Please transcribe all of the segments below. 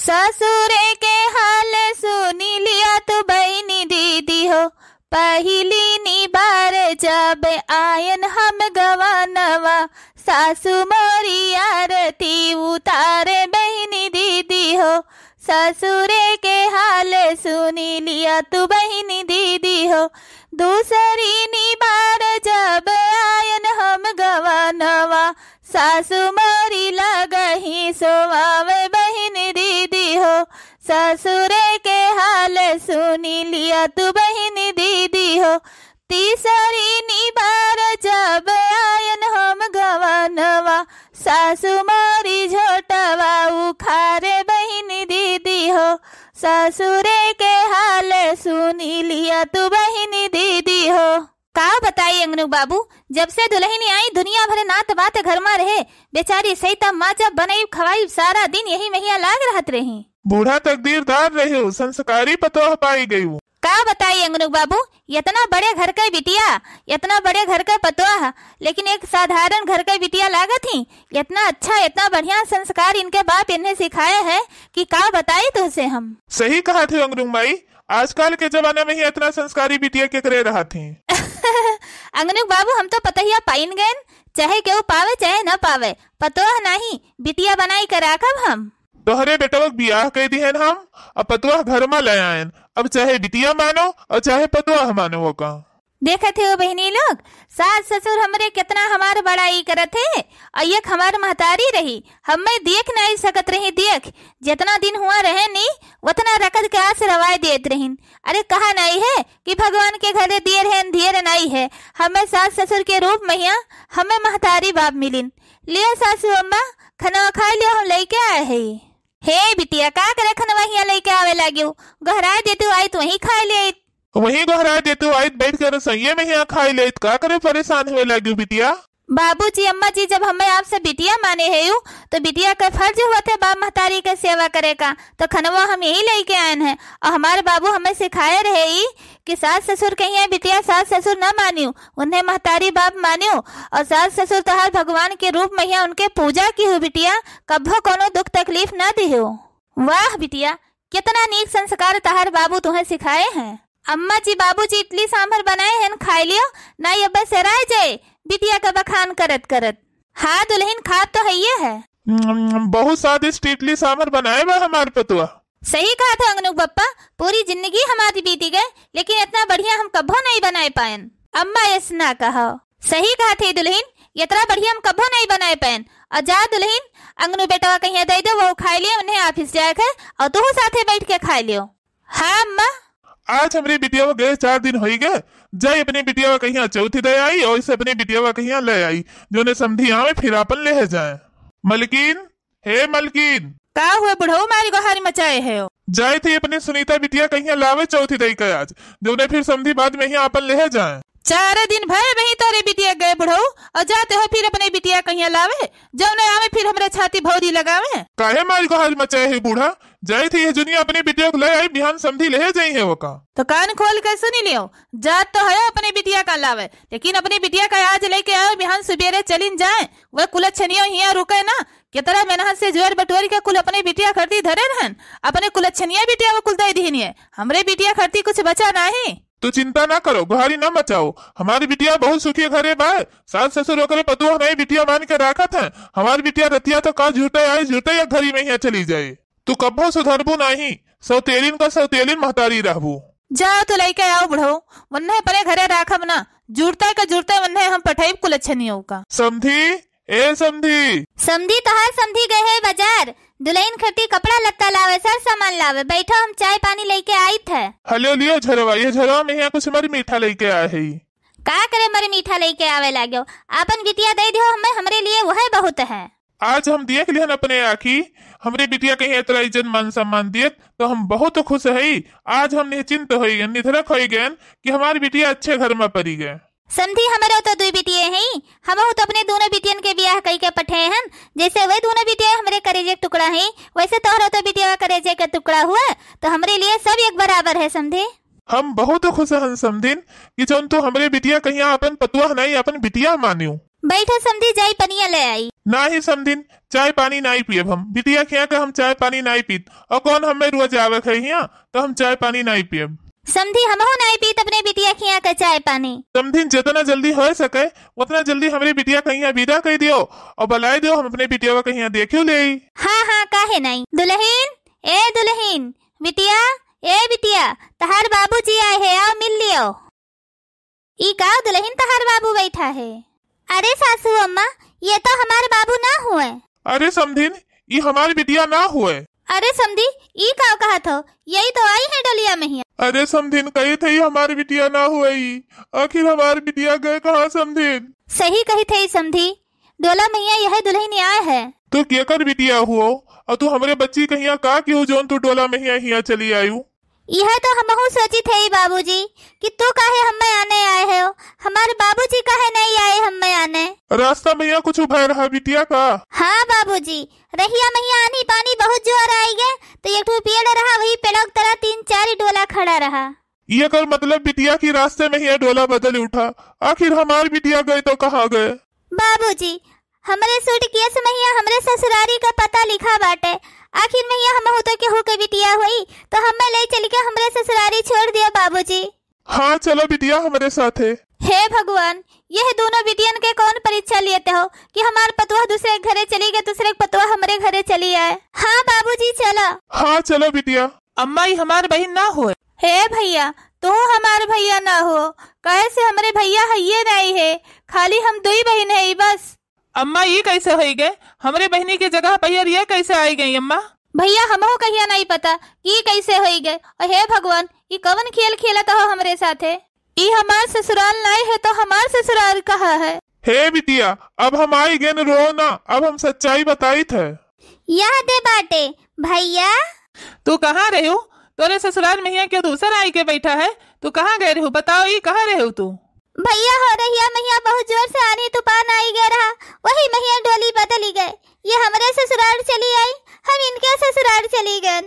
ससुरे के हाल सुनी लिया तो बहनी दीदी हो, पहली नी बार जब आयन हम गवानवा, सासू मोरी आरती उतारे बहनी दीदी हो। ससुरे के हाल सुनी लिया तू बहनी दीदी हो, दूसरी नी बार जब आयन हम गवानवा, सासू मोरी लगही सोवावे बहनी दीदी हो। ससुरे के हाल सुनी लिया तू बहनी दीदी हो, तीसरी नी बार जब आयन हम गवानवा, सासू मोरी झोटवा उखारे बहनी दीदी हो। ससुरे के हाल सुनी लिया तू बहनी दीदी हो। का बताई अंगनू बाबू, जब से दुल्हनी आई दुनिया भर नात बात घर में रहे, बेचारी सही तब माँ जब बनाई खवाई सारा दिन यही महिया लाग रहत रही। बूढ़ा तकदीरदार रहे हो, संस्कारी पतोह पाई गई। का बताई अंगनू बाबू, इतना बड़े घर का बिटिया, इतना बड़े घर का पतोह, लेकिन एक साधारण घर का बिटिया लागत ही। इतना अच्छा इतना बढ़िया संस्कार इनके बाप इन्हें सिखाए हैं कि का बताई तुझसे हम। सही कहा थे अंगनू माई, आजकल के जमाने में ही इतना संस्कारी बिटिया के करे रहा थी। अंगनू बाबू हम तो पतहिया पाइन गए, चाहे केहू पावे चाहे न पावे, पतोह नहीं बिटिया बनाई कर राखब हम। तोहरे बेटवा बियाह कह दी है हम, अब पतुआ घर में ले आयन, अब चाहे बिटिया मानो और चाहे पतुआ मानो वो का। देखे थे वो बहनी लोग, सास ससुर हमरे कितना हमार बड़ाई करत है, और ये हमार महतारी रही, हमें देख नहीं सकत रही। देख जितना दिन हुआ रहे नहीं उतना रकत के आस रवाय देत रही। अरे कहा नहीं है कि भगवान के घरे दियर है अंधियर नहीं है, हमें सास ससुर के रूप में हमें महतारी बाप मिलिन। लियो सासू अम्मा खाना खा लियो, हम लेके आए है। हे बिटिया का करे खनवा हिया लेके आवे लागियो, गहरा देतु आई तो वही खा ले, वही गहरा देतु आई बैठ कर सही में यहाँ खाई ले, का करे परेशान हुए लागियो बिटिया। बाबूजी अम्मा जी जब हमें आपसे बिटिया माने है तो बिटिया का फर्ज हुआ थे बाप महतारी के सेवा करे का, तो खनवा हम यही लेके आए हैं। और हमारे बाबू हमें सिखाए रहे कि सास ससुर कहीं बिटिया सास ससुर न मानियो, उन्हें महतारी बाप मानियो, और सास ससुर तहार भगवान के रूप में उनके पूजा की हो बिटिया, कभो कोनो दुख तकलीफ न दियो। वाह बिटिया कितना नीक संस्कार तहार बाबू तुम्हें सिखाए हैं। अम्मा जी बाबूजी इडली सांभर बनाए हैं, खाई लियो ना, अब सराय जाए बिटिया का बखान करत करत। हाँ दुल्हन खा तो है ये है, बहुत स्वादिष्ट इडली सांभर बनाए हुआ हमारे पतुआ। सही कहा था अंगनू बप्पा, पूरी जिंदगी हमारी बीती गए लेकिन इतना बढ़िया हम कभो नहीं बनाए पायन। अम्मा ऐसा ना कहो, सही कहा थे दुल्हन, इतना बढ़िया हम कभो नहीं बनाए पायन। और जा दुल्हन अंगनू बेटा कहीं दे दो, वो खा लियो, उन्हें ऑफिस जाकर और तू साथे बैठ के खा लियो। हाँ अम्मा आज हमारी बिटिया गए 4 दिन हो गए, जाए अपनी बिटिया कहीं चौथी दे आई और इसे अपनी बिटिया कहीं ले आई, जो ने समझी आवे फिर अपन ले जाए। मलकिन हे मलकिन, का हुआ बुढ़ऊ मारी गोहारी मचाए है, जाए थी अपनी सुनीता बिटिया कहीं लावे चौथी दई के आज, जो ने फिर समझी बाद में ही अपन ले जाए। 4 दिन भय वही तोरे बिटिया गए बुढ़ऊ, और जाते हो फिर अपने बिटिया कहीं लावे, जब न आवे फिर हमरे छाती भौरी लगावे। काहे मारी गोहारी मचाए है बूढ़ा, जाए थी ये दुनिया अपनी बिटिया को ले आई, बिहान समझी ले जाई है वो का। तो कान खोल कर सुनी लियो, जात तो है अपने बिटिया का लावे, लेकिन अपनी बिटिया का आज लेके आओ, बिहान सुबेरे चलिन जाए, वह कुलच्छनियों हिया रुके ना, कितना मेहनत से जोर बटोरी के कुल अपने बिटिया खरती धरे रहन, अपने कुलच्छनिया बिटिया वो कुल दे दीनी है, हमरे बिटिया खरती कुछ बचा नहीं। तो चिंता ना करो, गुहारी ना मचाओ, हमारी बिटिया बहुत सुखी घरे बा, सास ससुर होकर पतुआ नहीं बिटिया मान के रखत है, हमारी बिटिया रतिया तो का झूठे आए झूठे या घरी में ही चली जाए। तू कब्बो सुधरबू नहीं, सौतेलिन का सौतेलिन महतारी रहबू। जाओ तो लेके आओ बुढ़ऊ, वन्ने अपने घरे राखब ना, जुड़ता का जुड़ता वन्ने हम पठाई कुलच्छनियों का। समझी ए समझी, समझी तहार समझी गए है बाजार, दुल्हन खटी कपड़ा लत्ता लावे, सर सामान लावे, बैठो हम चाय पानी लेके आई थे। हलो लियो झरवा, ये झरवा में यहाँ कुछ हमारी मीठा लेके आए है। का करे मरे मीठा लेके आवे लाग्यो, आपन बिटिया दे दियो हमें, हमरे लिए वह बहुत है। आज हम देख लिहन अपने आखी, हमरे बिटिया कहीं इतना इज्जत मान सम्मान दिए तो हम बहुत खुश है। आज हम निश्चिंत हो गए, निधरक हो गए कि हमारी बिटिया अच्छे घर में पड़ी गए। समझी हमारे तो 2 बिटिया हैं, हम तो अपने दोनों बिटियन के ब्याह कई के पठे हैं, जैसे वह दोनों बिटिया हमारे करेजे के टुकड़ा है, वैसे तोहरा तो बिटिया करेजे का टुकड़ा हुआ, तो हमारे लिए सब एक बराबर है। समझे हम बहुत खुश हैं समझिन कि जौन तो हमरे बिटिया कहीं अपन पतुआ नहीं अपन बिटिया मानियो। बैठो समधी, जाई पनिया ले आई। ना ही समधिन, चाय पानी नहीं पियब हम। बिटिया खिया के हम चाय पानी नहीं पीत, और कौन हमें रोज आवे खइया तो हम चाय पानी नहीं पियब। समधी हमहू नहीं पीत अपने बिटिया खिया का चाय पानी। समधिन जितना जल्दी हो सके उतना जल्दी हमारी बिटिया कहीं विदा कर दियो और बुलाए दियो, हम अपने बिटिया को कहीं देखियो ले। हाँ हाँ काहे नहीं। दुल्हन, ए दुल्हन, बिटिया, ए बिटिया, तहार बाबूजी आए है, आओ मिल लियो। ई का दुल्हन, तहार बाबू बैठा है। अरे सासू अम्मा, ये तो हमारे बाबू ना हुए। अरे समधिन, ये हमारी बिटिया ना हुए। अरे समधी, ई का कहा था, यही तो आई है डलिया में ही। अरे समधिन, कही थे हमारी बिटिया ना हुए, आखिर हमारी बिटिया गए कहाँ समधिन? सही कही थे समधी, डोला मैया यह दुल्हन आए है। तो क्या कर बिटिया हुओ, और तू हमारे बच्ची कहिया का क्यों जोन तू डोला में ही चली आयु? यह तो हमहू सोची थे बाबूजी कि तू काहे हमें आने आए हो, हमारे बाबूजी काहे नहीं आए हमें आने। रास्ता में कुछ भय रहा बिटिया का? हाँ बाबूजी, रहिया मैया आनी पानी बहुत जोर आई गए, तो एक पेड़ रहा, वही पेड़ों की तरह 3-4 डोला खड़ा रहा। ये कर मतलब बिटिया की रास्ते में ही डोला बदल उठा। आखिर हमारी बिटिया गए तो कहाँ गए? बाबूजी, हमारे सूटकेस में हमरे ससुरारी का पता लिखा बाटे, आखिर में हम तो केहू के बिटिया हुई तो हमें ले चल के हमरे ससुरारी छोड़ दिया बाबूजी। हाँ चलो बिटिया हमारे साथ है। हे भगवान, यह दोनों बिटियन के कौन परीक्षा लेते हो कि हमारे पतुआ दूसरे घरे चली गए, दूसरे पतुआ हमारे घरे चली आए। हाँ बाबूजी चलो। हाँ चलो बिटिया। अम्मा ही हमारे बहन ना हो। हे भैया, तू हमारे भैया ना हो, कैसे हमारे भैया है ये नहीं है, खाली हम 2 बहन है बस। अम्मा ये कैसे हो गए, हमारे बहनी की जगह पर ये कैसे आई गई अम्मा? भैया हमको कहिया नहीं पता कि कैसे हो गए। और हे भगवान, ये कवन खेल खेलता हो हमरे साथे? ये हमार ससुराल नहीं है तो हमार ससुराल कहाँ है? हे बिटिया, अब हम आई गए रो ना, अब हम सच्चाई बताई थे। यह दे बाटे भैया। तू कहाँ रहे हो? तोरे ससुराल में क्यों दूसरा आई के बैठा है? तू कहाँ गए रहो, बताओ ये कहाँ रहे हो तू? भैया हो रही मैया बहुत जोर से आनी तूफान आई गया रहा, वही मैया डोली बदली गए, ये हमारे ससुराल चली आई, हम इनके ससुराल चली गए।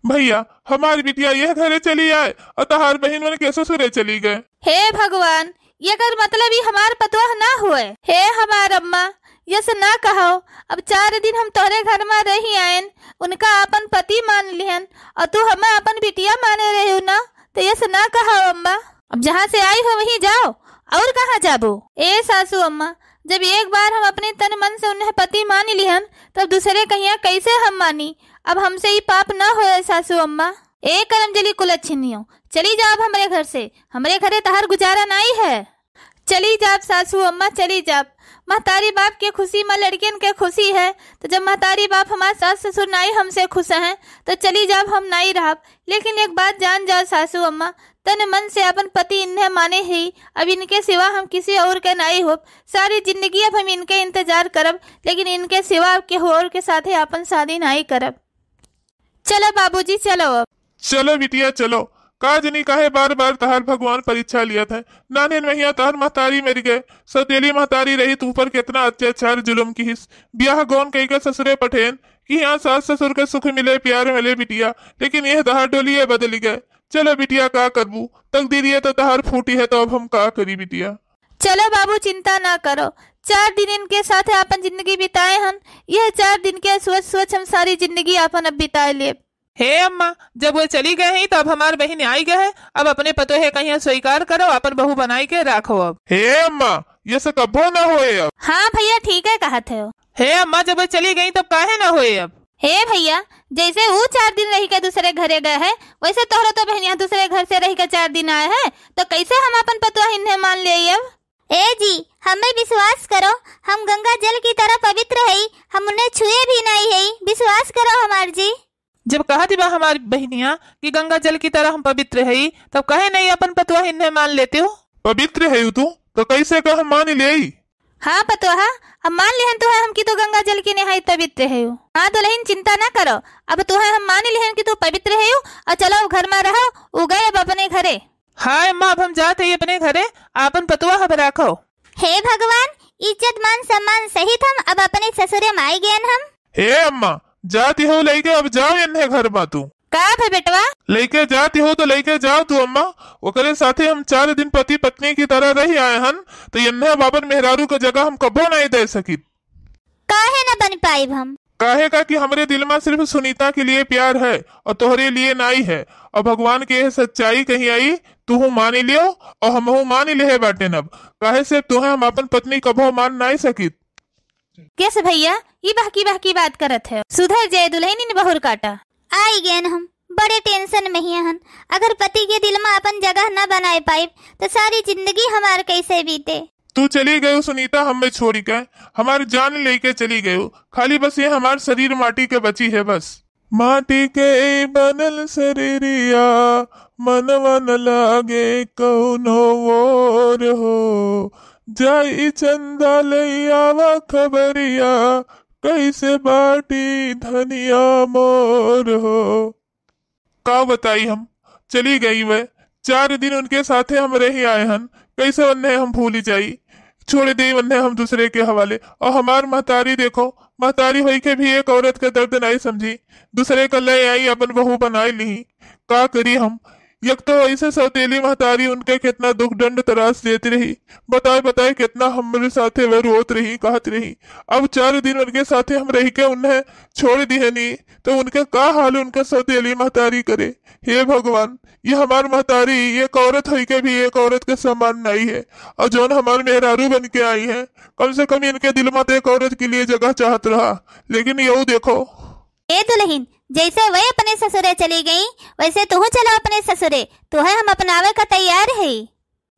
भैया हमारी बिटिया यह घरे चली आए और तहार बहन मन के ससुरे चली गए। हे भगवान, ये कर मतलब ही हमार पतवा ना हुए। हे हमार अम्मा, ये से ना कहो, अब 4 दिन हम तोरे घर में रही आयन, उनका अपन पति मान लिहन और तू हमें अपन बिटिया माने रहे हो ना, तो ये से ना कहो अम्मा। अब जहाँ से आई हो वहीं जाओ, और कहाँ जाबो? ए सासू अम्मा, जब एक बार हम अपने तन मन से उन्हें पति मान लिहन, तब दूसरे कहिया कैसे हम मानी? अब हमसे ही पाप ना होए सासू अम्मा। ए करमजली कुलच्छिनियों, चली जाब हमारे घर से, हमारे घरे तहार गुजारा नहीं है। चली जाब सासू अम्मा, चली जाब। महतारी बाप के खुशी में लड़कियन के खुशी है, तो जब महतारी बाप हमारे सास ससुर नहीं हमसे खुश हैं तो चली जाब, हम नहीं रहब। लेकिन एक बात जान जाओ सासू अम्मा, तन मन से अपन पति इन्हें माने ही, अब इनके सिवा हम किसी और के नहीं हो। सारी जिंदगी अब हम इनके इंतजार करब, लेकिन इनके सिवा अब के और के साथ अपन शादी नहीं करब। चलो बाबूजी चलो। अब चलो बिटिया चलो। काज नहीं काहे बार बार तहार भगवान परीक्षा लिया था। नाने महिया तहार महतारी मर गए, सौतेली महतारी रही तू पर कितना अत्याचार जुल्म की हिस। ब्याह गौन कही के ससुरे पठेन कि यहाँ सास ससुर के सुख मिले प्यार मिले बिटिया, लेकिन यह तहार डोलिये बदली गए। चलो बिटिया का करबू, तकदीर ये तो तहार फूटी है, तो अब हम का करी बिटिया। चलो बाबू चिंता ना करो, 4 दिन इनके साथ अपन जिंदगी बिताए हम, यह 4 दिन के सोच सोच हम सारी जिंदगी अपन अब बिताए लिए। हे अम्मा, जब वो चली गए हैं तो अब हमारे बहन आई गए है, अब अपने पतो है कहीं स्वीकार करो, अपन बहू बनाई के रखो। अब हे अम्मा, ये सब कब्बो ना होए अब। हाँ भैया ठीक है कहते हो। हे अम्मा, जब वो चली गई तब काहे ना होए अब? हे भैया, जैसे वो 4 दिन रही के दूसरे घरे गए है, वैसे तोहरा तो बहनिया दूसरे घर से रही के 4 दिन आए हैं, तो कैसे हम अपन पतुआ इन्हें मान ले? अब ए जी, हमें विश्वास करो, हम गंगा जल की तरह पवित्र है, हम उन्हें छुए भी नहीं है, विश्वास करो हमार जी। जब कहा थी हमारी बहनिया कि गंगा जल की तरह हम पवित्र है, तब कहे नहीं अपन पतुआ इन्हें मान लेते हो? पवित्र है तू तो कैसे कह मान ले? हाँ पतुआ, अब मान लिहन तो है हम कि तू गंगा जल की निहाई पवित्र है। हाँ तो लेकिन चिंता ना करो, अब तू है हम मान लिहन कि तू पवित्र है, और चलो घर में रहो, उ गए अब अपने घरे। हाँ अम्मा, अब हम जाते हैं अपने घरे, अपन पतुआ अब रखो। हे भगवान, इज्जत मान सम्मान सहित हम अब अपने ससुरे में आई गए हम। हे अम्मा, जाती हो लेके अब जाओ इन्हें घर में तू। का है बेटवा? लेके जाती हो तो लेके जाओ तू अम्मा। ओकरे साथे हम 4 दिन पति पत्नी की तरह रही आए हन, तो यन्ने बाबर मेहरारू को जगह हम कबो नहीं दे सकी। काहे न बन पाई हम? काहे का कि हमरे दिल में सिर्फ सुनीता के लिए प्यार है और तोहरे लिए नहीं है। और भगवान के यह सच्चाई कहीं आई तू मान लियो और हम मान ले बाटे नब। काहे से तुहे हम अपन पत्नी कबो मान नहीं सकी। कैसे भैया ये बाकी बात करत है? सुधर जाए दुल्हनी ने बहुर काटा। आई गए हम बड़े टेंशन में ही हन। अगर पति के दिल में अपन जगह न बनाए पाए तो सारी जिंदगी हमार कैसे बीते। तू चली गयो सुनीता, हमें छोड़ी के हमारी जान लेके चली गयो। खाली बस ये हमार शरीर माटी के बची है बस। माटी के बनल शरीरिया मनवा न लागे कौनो और हो। जाई चंदा लैयावा खबरिया कैसे बाटी धनिया मोर हो। का बताई हम चली गई वह 4 दिन उनके साथे हम रही आए हन। कैसे वन्ने हम भूली जाई, छोड़ दे वन्ने हम दूसरे के हवाले। और हमार महतारी देखो, महतारी होई के भी एक औरत के दर्द नहीं समझी, दूसरे का ले आई अपन बहू बनाई ली। का करी हम? एक तो ऐसे सौतेली महतारी उनके कितना दुख दंड तराश देती रही। बताए कितना हमारे साथे वह रोत रही कहत रही। अब 4 दिन उनके साथे हम रह के उन्हें छोड़ दिए नहीं तो उनके का हाल उनका सौतेली महतारी करे। हे भगवान, ये हमार महतारी एक औरत हुई के भी एक औरत के समान नहीं है। और जौन हमार मेहरारू बन के आई है, कम से कम इनके दिल में एक औरत के लिए जगह चाहत रहा। लेकिन यू देखो ए दुल्हन, जैसे वह अपने ससुरे चली गई वैसे तू चलो अपने ससुरे। तुहे हम अपनावे का तैयार है।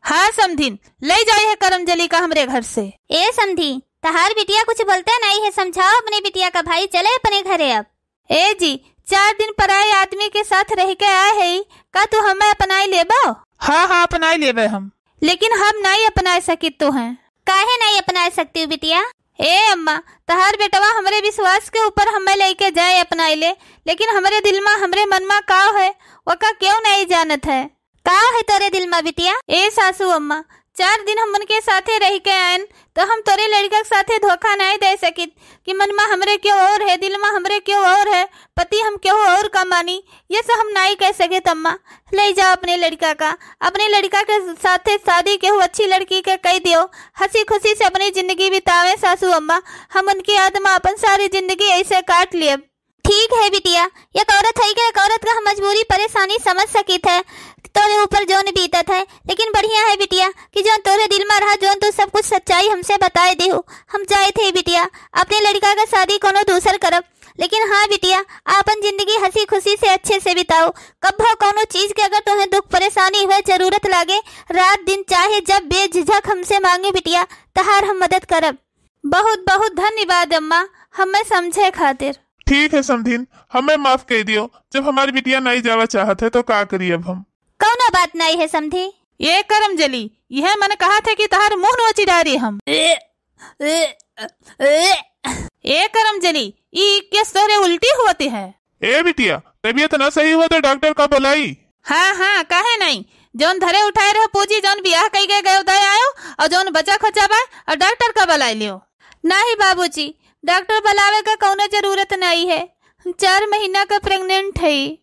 हाँ समधिन, ले जाए है करमजली का हमरे घर से। ए समधी, तहार बिटिया कुछ बोलते नहीं है, समझाओ अपनी बिटिया का भाई चले अपने घरे अब। ए जी 4 दिन पराये आदमी के साथ रह के आए है, का तू हमें अपनाई लेबो? हाँ अपनाई लेबे हम। लेकिन हम नहीं अपना सकी तो हैं। काहे नहीं अपना सकती बिटिया? ए अम्मा, तहार बेटवा हमरे विश्वास के ऊपर हमें लेके जाए अपनाई ले, लेकिन हमरे दिल में हमरे मन में का है वो का क्यों नहीं जानत है? का है तोरे दिल में बिटिया? ए सासू अम्मा, 4 दिन हम उनके साथे रह के आयन तो हम तोरे लड़का के साथे धोखा नहीं दे सकित कि मन में हमरे क्यों और है, दिल में हमरे क्यों और है, पति हम क्यों और का मानी। ये सब हम नहीं कह सके। अम्मा ले जाओ अपने लड़का का, अपने लड़का के साथे शादी के अच्छी लड़की के कह दियो, हंसी खुशी से अपनी जिंदगी बितावे। सासू अम्मा, हम उनकी आत्मा अपन सारी जिंदगी ऐसे काट लिए। ठीक है बिटिया, एक औरत है कि एक औरत का हम मजबूरी परेशानी समझ सकी थे तोरे ऊपर जोन बीतत है। लेकिन बढ़िया है बिटिया कि जो तोरे दिल में रहा, जो तू सब कुछ सच्चाई हमसे बताए दे हो। हम चाहे थे बिटिया अपने लड़का का शादी कोनो दूसर करब, लेकिन हाँ बिटिया अपन जिंदगी हंसी खुशी से अच्छे से बिताओ। कभी कोनो चीज के अगर तुम्हें दुख परेशानी हुए जरूरत लागे, रात दिन चाहे जब बेझिझक हमसे मांगे बिटिया, तहार हम मदद करब। बहुत बहुत धन्यवाद अम्मा, हमें समझे खातिर। ठीक है समधीन, हमें माफ कह दियो। जब हमारी बिटिया नहीं जावा चाहत है तो का करिए अब हम? कौनो बात नहीं है समझी। ये करमजली, यह मैंने कहा था कि तहार मुंह नोची डारी हम। ए करमजली, ये क्या तोरे उल्टी होती है? ए बिटिया, तबीयत ना सही हुआ तो डॉक्टर का बुलाई। हाँ काहे नहीं, जौन धरे उठाए रहे पूजी, जौन ब्याह कई गए गए उदय आयो और जौन बचा खचा बा और डॉक्टर का बुलाई लियो। नहीं बाबूजी, डॉक्टर बुलावे का कोनो जरूरत नहीं है, 4 महीना का प्रेग्नेंट है।